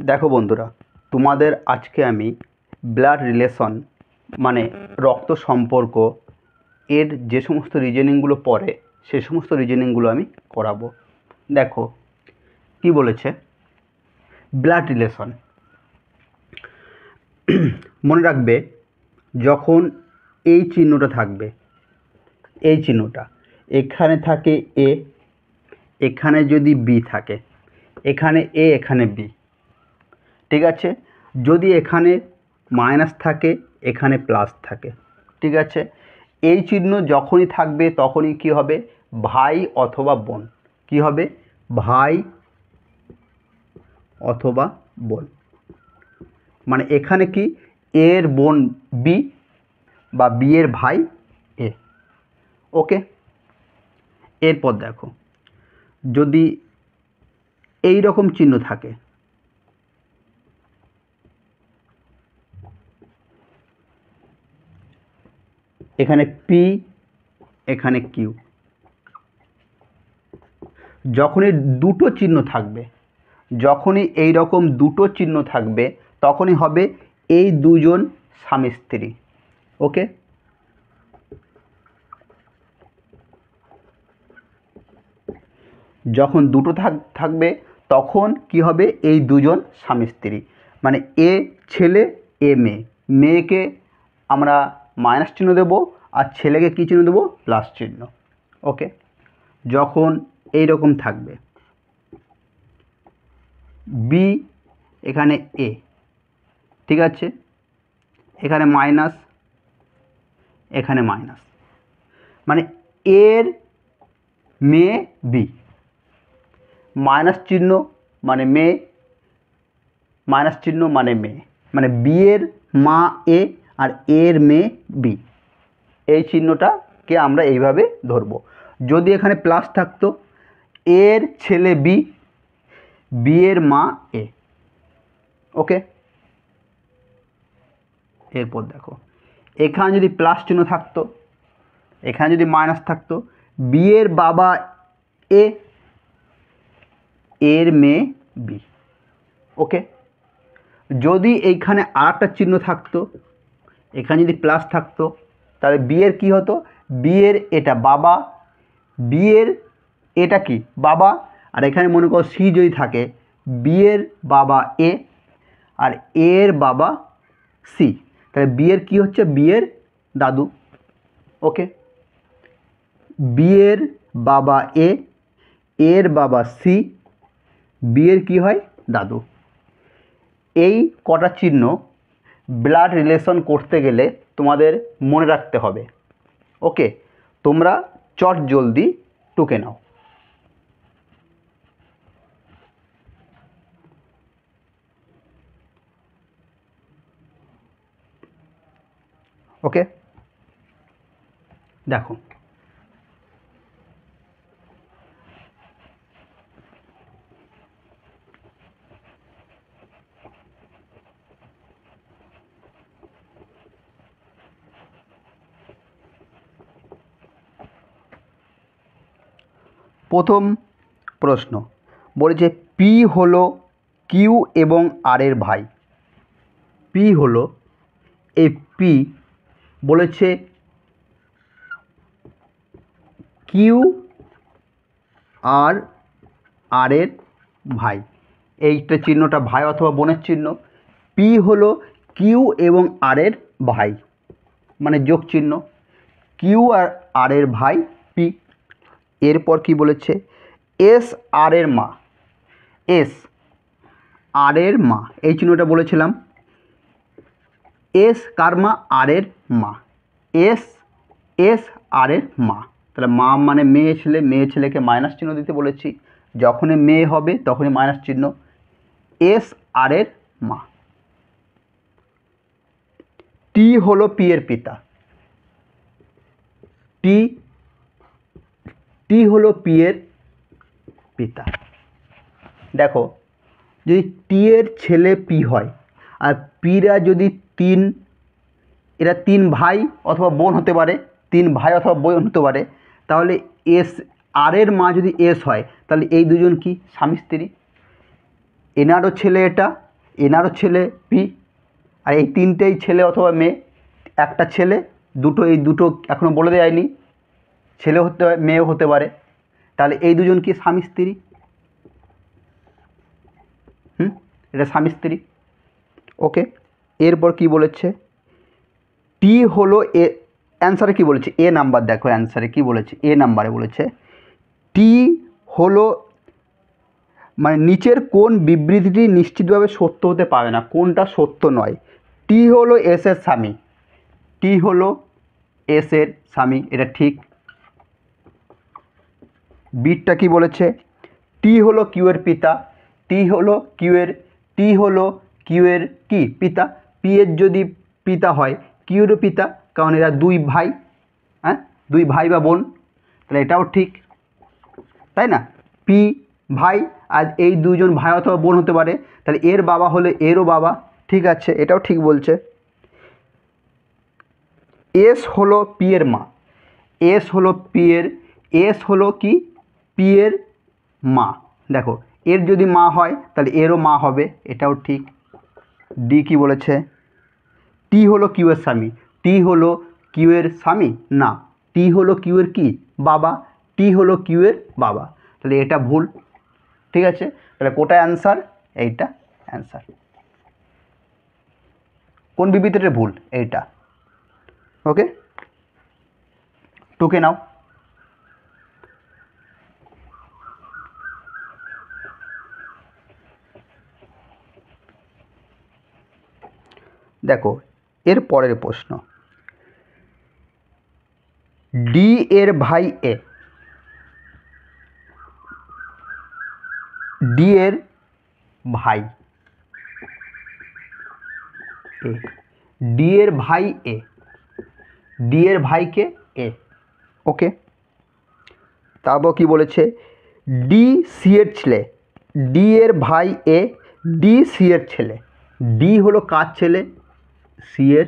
দেখো বন্ধুরা, তোমাদের আজকে আমি ব্লাড রিলেশন মানে রক্ত সম্পর্ক এর যে সমস্ত রিজনিংগুলো পড়ে সে সমস্ত রিজনিংগুলো আমি করাবো। দেখো কি বলেছে, ব্লাড রিলেশন মনে রাখবে, যখন এই চিহ্নটা থাকবে, এই চিহ্নটা এখানে থাকে এ, এখানে যদি বি থাকে, এখানে এ এখানে বি, ঠিক আছে। যদি এখানে মাইনাস থাকে এখানে প্লাস থাকে, ঠিক আছে। এই চিহ্ন যখনই থাকবে তখনই কি হবে, ভাই অথবা বোন। কি হবে, ভাই অথবা বোন। মানে এখানে কি এর বোন বি বা বি এর ভাই এ। ওকে, এরপর দেখো, যদি এই রকম চিহ্ন থাকে, এখানে পি এখানে কিউ, যখনই দুটো চিহ্ন থাকবে, যখনই এই রকম দুটো চিহ্ন থাকবে তখনই হবে এই দুজন স্বামী স্ত্রী। ওকে, যখন দুটো থাকবে তখন কি হবে, এই দুজন স্বামী স্ত্রী। মানে এ ছেলে এ মেয়ে, মেয়েকে আমরা মাইনাস চিহ্ন দেব আর ছেলেকে কী চিহ্ন দেবো, প্লাস চিহ্ন। ওকে, যখন এই রকম থাকবে বি এখানে এ, ঠিক আছে, এখানে মাইনাস এখানে মাইনাস, মানে এর মেয়ে বি, মাইনাস চিহ্ন মানে মেয়ে, মাইনাস চিহ্ন মানে মেয়ে, মানে বি এর মা এ আর এর মেয়ে বি। এই চিহ্নটাকে আমরা এইভাবে ধরব। যদি এখানে প্লাস থাকতো, এর ছেলে বি, বি এর মা এ। ওকে, এরপর দেখো, এখানে যদি প্লাস চিহ্ন থাকতো, এখানে যদি মাইনাস থাকতো, বি এর বাবা এ, এর মেয়ে বি। ওকে, যদি এইখানে আরেকটা চিহ্ন থাকতো, এখানে যদি প্লাস থাকতো, তাহলে বি এর কী হতো, বি এর এটা বাবা, বি এর এটা কি বাবা, আর এখানে মনে করো সি যদি থাকে, বি এর বাবা এ আর এর বাবা সি, তাহলে বি এর কী হচ্ছে, বি এর দাদু। ওকে, বি এর বাবা এ, এর বাবা সি, বি এর কী হয়, দাদু। এই কটা চিহ্ন ব্লাড রিলেশন করতে গেলে তোমাদের মনে রাখতে হবে। ওকে, তোমরা চট জলদি টুকে নাও। ওকে, দেখো, প্রথম প্রশ্ন বলেছে পি হলো কিউ এবং আর এর ভাই। পি হলো, এই পি বলেছে কিউ আর আর এর ভাই, এইটা চিহ্নটা ভাই অথবা বোনের চিহ্ন। পি হলো কিউ এবং আর এর ভাই, মানে যোগ চিহ্ন, কিউ আর আর এর ভাই পি। এরপর কি বলেছে, এস আর এর মা, এস আর এর মা, এই চিহ্নটা বলেছিলাম। এস কার মা, আর এর মা, এস এস আর এর মা, তাহলে মা মানে মেয়ে ছেলে, মেয়ে ছেলেকে মাইনাস চিহ্ন দিতে বলেছি, যখনই মেয়ে হবে তখনই মাইনাস চিহ্ন। এস আর এর মা। টি হলো পি এর পিতা, টি টি হলো পি এর পিতা। দেখো, যদি টি এর ছেলে পি হয় আর পিরা যদি তিন, এরা তিন ভাই অথবা বোন হতে পারে, তিন ভাই অথবা বোন হতে পারে, তাহলে এস আর এর মা যদি এস হয় তাহলে এই দুজন কি স্বামী স্ত্রী। এনারও ছেলে এটা, এনারও ছেলে পি, আর এই তিনটেই ছেলে অথবা মেয়ে, একটা ছেলে দুটো, এই দুটো এখনও বলে দেওয়া যায়নি, ছেলে হতে পারে মেয়েও হতে পারে, তাহলে এই দুজন কি স্বামী স্ত্রী। এটা স্বামী স্ত্রী। ওকে, এরপর কি বলেছে, টি হলো এ, অ্যান্সারে কি বলেছে, এ নাম্বার দেখো, অ্যান্সারে কি বলেছে, এ নাম্বারে বলেছে টি হলো, মানে নিচের কোন বিবৃতিটি নিশ্চিতভাবে সত্য হতে পারে না, কোনটা সত্য নয়। টি হলো এস এর স্বামী, টি হলো এস এর স্বামী, এটা ঠিক। বিটটা কি বলেছে, টি হলো কিউ এর পিতা, টি হলো কিউ এর কি পিতা, পি এর যদি পিতা হয় কিউরও পিতা, কারণ এরা দুই ভাই, হ্যাঁ দুই ভাই বা বোন, তাহলে এটাও ঠিক, তাই না। পি ভাই, আর এই দুইজন ভাই অথবা বোন হতে পারে, তাহলে এর বাবা হলে এরও বাবা, ঠিক আছে, এটাও ঠিক বলছে। এস হলো পি এর মা, এস হলো কি পি এর মা, দেখো এর যদি মা হয় তাহলে এরও মা হবে, এটাও ঠিক। ডি কি বলেছে, টি হলো কিউ এর স্বামী, টি হলো কিউ এর স্বামী না, টি হলো কিউ এর কি বাবা, টি হলো কিউ এর বাবা, তাহলে এটা ভুল, ঠিক আছে। তাহলে কোটা অ্যান্সার, এইটা অ্যান্সার। কোন বিবৃতিটা ভুল, এইটা। ওকে, টুকে নাও। দেখো এর পরের প্রশ্ন, ডি এর ভাই এ, ডি এর ভাই এ, ডি এর ভাই এ, ডি এর ভাইকে এ, ওকে। তারপর কি বলেছে, ডি সি এর ছেলে, ডি এর ভাই এ, ডি সি এর ছেলে, ডি হলো কার ছেলে, সি এর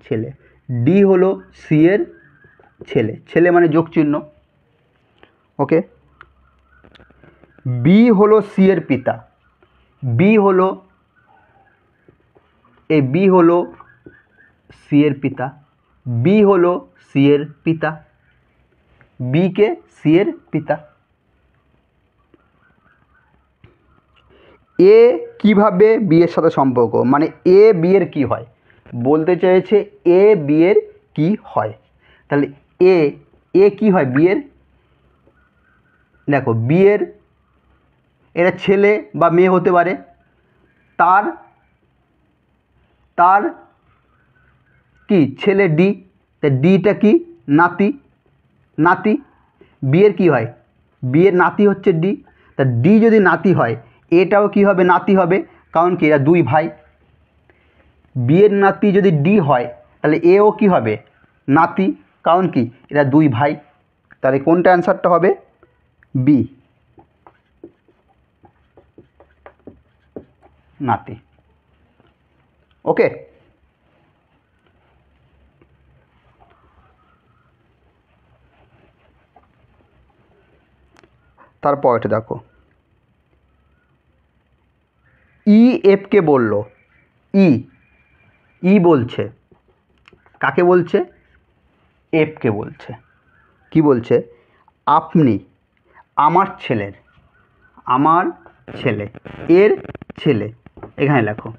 ছেলে, ডি হলো সি এর ছেলে, ছেলে মানে যোগ চিহ্ন, ওকে। বি হলো সি এর পিতা, বি হলো, এই বি হলো সি এর পিতা, বি হলো সি এর পিতা, বি কে সি এর পিতা। এ কিভাবে বি এর সাথে সম্পর্ক, মানে এ বি এর কি হয়, বলতে চাইছে এ বি এর কি হয়, তাহলে এ এ কি হয় বি এর, দেখো বি এর, এরা ছেলে বা মেয়ে হতে পারে, তার তার কি ছেলে ডি, তা ডিটা কি নাতি, নাতি, বিয়ের কি হয়, বিয়ের নাতি হচ্ছে ডি, তা ডি যদি নাতি হয় এটাও কি হবে নাতি হবে, কারণ কি এরা দুই ভাই, বিয়ের নাতি যদি ডি হয় তাহলে এও কি হবে নাতি, কারণ কি এরা দুই ভাই, তাহলে কোনটা অ্যান্সারটা হবে, বি নাতি। ওকে, তারপর এটা দেখো, ই এফকে বলল, ই বলছে, কাকে বলছে, এফকে বলছে, কি বলছে, আপনি আমার ছেলের, আমার ছেলে এর ছেলে, এখানে লেখো,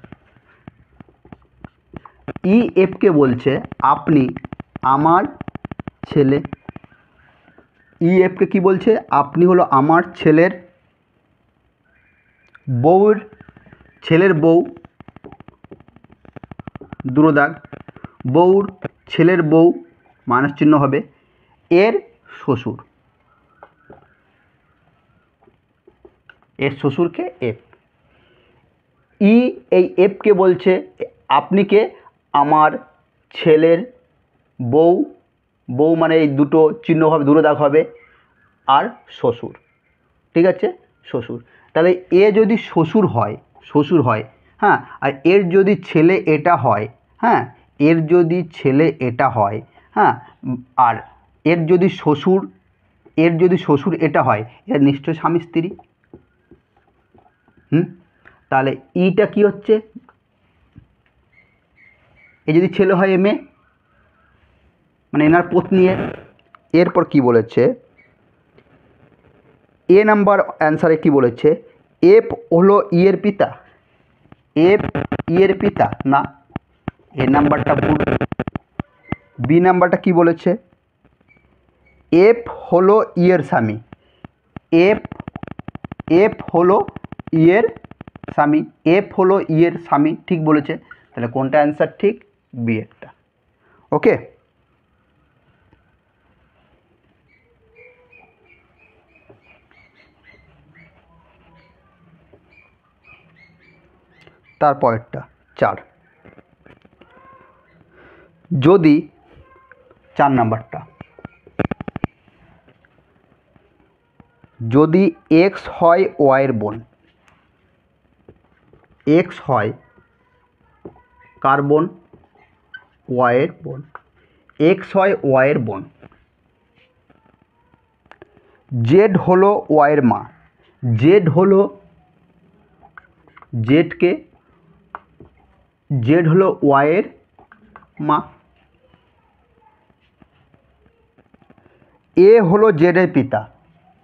ই এফকে বলছে আপনি আমার ছেলে, ই এফকে কি বলছে, আপনি হলো আমার ছেলের বউর, ছেলের বউ দুরোদাগ, বউর ছেলের বউ মাইনাস চিহ্ন হবে, এর শ্বশুর, এর শ্বশুরকে এফ, ই এই এফকে বলছে আপনি কে, আমার ছেলের বউ, বউ মানে এই দুটো চিহ্ন হবে, দুটো দাগ হবে, আর শ্বশুর, ঠিক আছে, শ্বশুর, তাহলে এ যদি শ্বশুর হয়, হ্যাঁ, আর এর যদি ছেলে এটা হয়, হ্যাঁ, এর যদি ছেলে এটা হয়, হ্যাঁ, আর এর যদি শ্বশুর এটা হয়, এটা নিশ্চয় স্বামী স্ত্রী, তাহলে ইটা কি হচ্ছে, এ যদি ছেলে হয় এম এ মানে এনার পত্নী এর। এরপর কি বলেছে, এ নাম্বার অ্যান্সারে কি বলেছে, এফ হলো ই এর পিতা, এফ ই এর পিতা না, এ নাম্বারটা ভুল। বি নাম্বারটা কি বলেছে, এফ হলো ই এর স্বামী, এফ এফ হলো ই এর স্বামী, এফ হলো ই এর স্বামী, ঠিক বলেছে। তাহলে কোনটা অ্যান্সার ঠিক, বি এরটা। ওকে, তারপরেরটা 4, যদি 4 নাম্বারটা, যদি এক্স হয় ওয়াইয়ের বোন, এক্স হয় কার বোন, ওয়াইয়ের বোন, এক্স হয় ওয়াইয়ের বোন, জেড হলো ওয়াইয়ের মা, জেড হলো জেডকে, জেড হলো ওয়াইয়ের মা, এ হলো জেডের পিতা,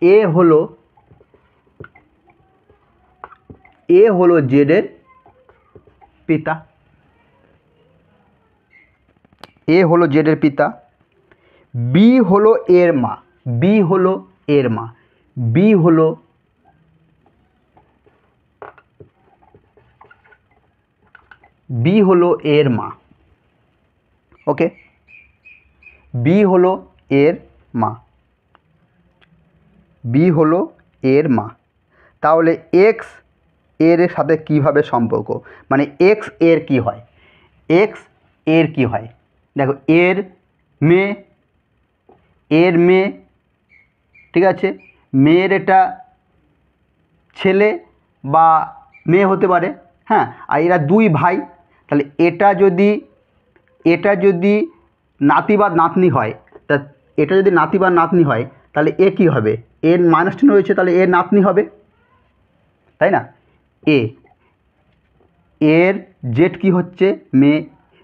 এ হলো জেডের পিতা, এ হলো জেডের পিতা, বি হলো এর মা, বি হলো এর মা, বি হলো এর মা। ওকে, বি হলো এর মা, বি হলো এর মা। তাহলে এক্স এর সাথে কিভাবে সম্পর্ক, মানে এক্স এর কি হয়, এক্স এর কি হয়, দেখো এর মেয়ে, এর মেয়ে, ঠিক আছে, মেয়ের এটা ছেলে বা মেয়ে হতে পারে, হ্যাঁ, আর এরা দুই ভাই, তাহলে এটা যদি নাতি বা নাতনি হয়, তা এটা যদি নাতি বা নাতনি হয় তাহলে এ কী হবে, এর মাইনাস চিহ্ন রয়েছে, তাহলে এর নাতনি হবে, তাই না। এর জেড কি হচ্ছে, মেয়ে,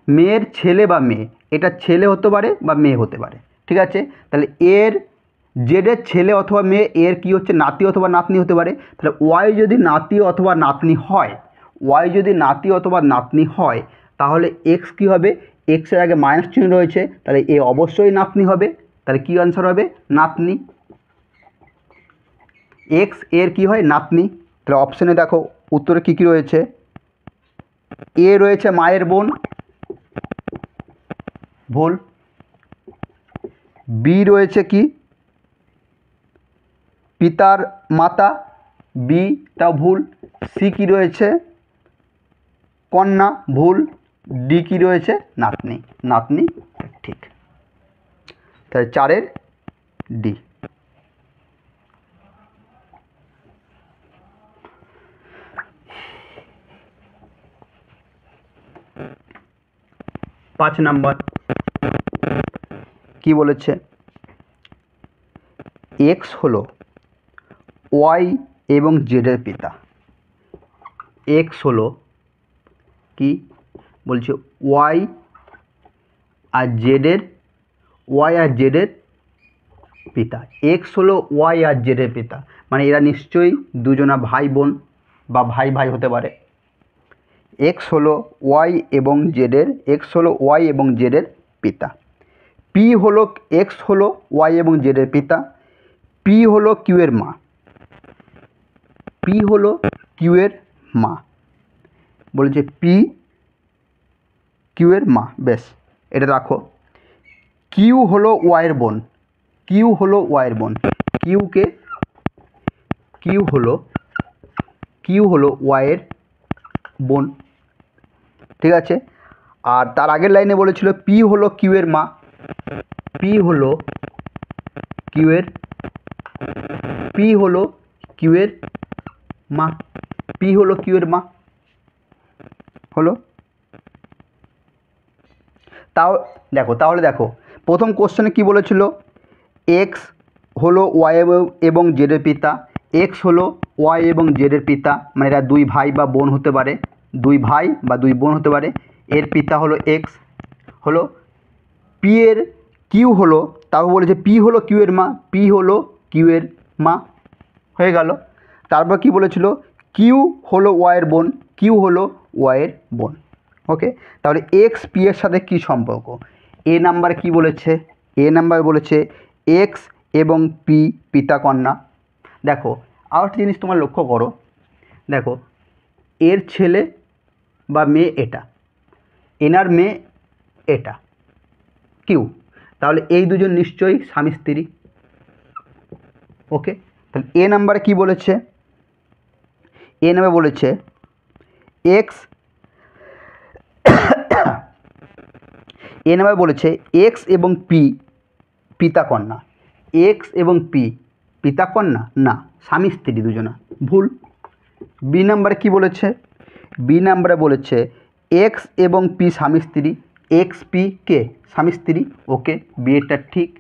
মেয়ের ছেলে বা মেয়ে, এটা ছেলে হতে পারে বা মেয়ে হতে পারে, ঠিক আছে। তাহলে এর জেডের ছেলে অথবা মেয়ে, এর কি হচ্ছে, নাতি অথবা নাতনি হতে পারে। তাহলে ওয়াই যদি নাতি অথবা নাতনি হয়, ওয়াই যদি নাতি অথবা নাতনি হয়, তাহলে এক্স কী হবে, এক্সের আগে মাইনাস চিহ্ন রয়েছে, তাহলে এ অবশ্যই নাতনি হবে। তাহলে কী আনসার হবে, নাতনি। এক্স এর কি হয়, নাতনি। তাহলে অপশানে দেখো উত্তরে কী কী রয়েছে, এ রয়েছে মায়ের বোন, ভুল। বি রয়েছে কি, পিতার মাতা, বিটাও ভুল। সি কি রয়েছে, কন্যা, ভুল। ডি কি রয়েছে, নাতনি, নাতনি ঠিক। তাহলে 4-এর ডি। 5 নাম্বার কি বলেছে, এক্স হলো ওয়াই এবং জেডের পিতা, এক্স হলো কি বলছে, ওয়াই আর জেডের পিতা, এক্স হলো ওয়াই আর জেডের পিতা, মানে এরা নিশ্চয়ই দুজনা ভাই বোন বা ভাই ভাই হতে পারে। এক্স হলো ওয়াই এবং জেডের পিতা। পি হলো, এক্স হলো ওয়াই এবং জেডের পিতা, পি হলো কিউ এর মা, পি হলো কিউ এর মা, বলেছে পি কিউ এর মা, বেশ এটা রাখো। কিউ হলো ওয়াইয়ের বোন, কিউ হলো ওয়াইয়ের বোন, কিউ হলো ওয়াইয়ের বোন, ঠিক আছে। আর তার আগের লাইনে বলেছিল পি হলো কিউ এর মা, পি হলো কিউ এর মা, পি হলো কিউ এর মা, হলো। তাহলে দেখো প্রথম কোশ্চেনে কি বলেছিল, এক্স হলো ওয়াই এবং জেডের পিতা, এক্স হলো ওয়াই এবং জেডের পিতা, মানে এরা দুই ভাই বা বোন হতে পারে, দুই ভাই বা দুই বোন হতে পারে। এর পিতা হলো এক্স, হলো পি এর কিউ হলো, তাও বলেছে পি হলো কিউ এর মা, পি হলো কিউ এর মা, হয়ে গেল। তারপর কি বলেছিল, কিউ হলো ওয়াইয়ের বোন, কিউ হলো ওয়াইয়ের বোন। ওকে, তাহলে এক্স পি এর সাথে কী সম্পর্ক? এ নাম্বারে কি বলেছে, এ নাম্বারে বলেছে এক্স এবং পি পিতা কন্যা। দেখো আর একটা জিনিস তোমার লক্ষ্য করো, দেখো এর ছেলে বা মেয়ে এটা, এনার মেয়ে এটা কিউ, তাহলে এই দুজন নিশ্চয়ই স্বামী স্ত্রী। ওকে, তাহলে এ নাম্বারে কি বলেছে, এ নামে বলেছে এক্স, এ নামে বলেছে এক্স এবং পি পিতা কন্যা। এক্স এবং পি পিতা কন্যা না, স্বামী স্ত্রী দুজনা, ভুল। বি নাম্বারে কি বলেছে, বি নাম্বারে বলেছে এক্স এবং পি স্বামী স্ত্রী, এক্স পি কে স্বামী স্ত্রী। ওকে, বিয়েটা ঠিক।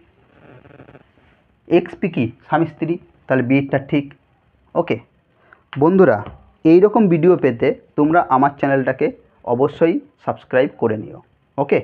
এক্স পি কি স্বামী স্ত্রী, তাহলে বিয়েটা ঠিক। ওকে বন্ধুরা, এই রকম ভিডিও পেতে তোমরা আমার চ্যানেলটাকে অবশ্যই সাবস্ক্রাইব করে নিও। ওকে।